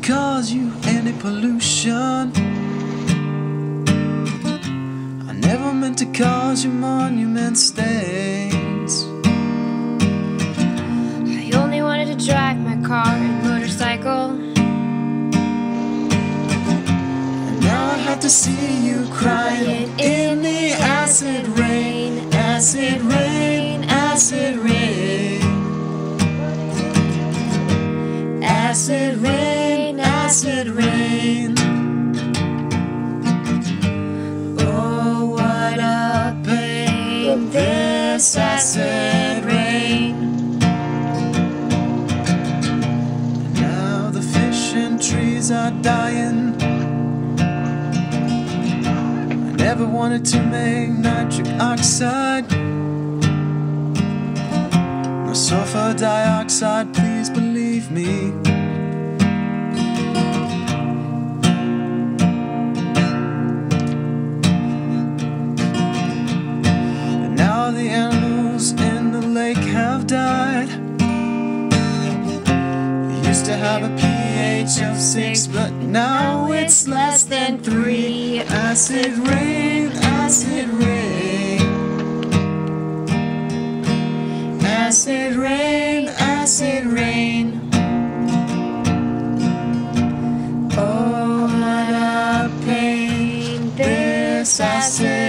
cause you any pollution. I never meant to cause you monument stains. I only wanted to drive my car and motorcycle. And now I have to see you crying in the acid rain, acid rain, acid rain. Acid rain, acid rain. Oh, what a pain, this acid rain. And now the fish and trees are dying. I never wanted to make nitric oxide, no sulfur dioxide, please believe me. The animals in the lake have died. It used to have a pH of 6, but now it's less than 3. Acid rain, acid rain. Acid rain, acid rain. Oh, what a pain, this acid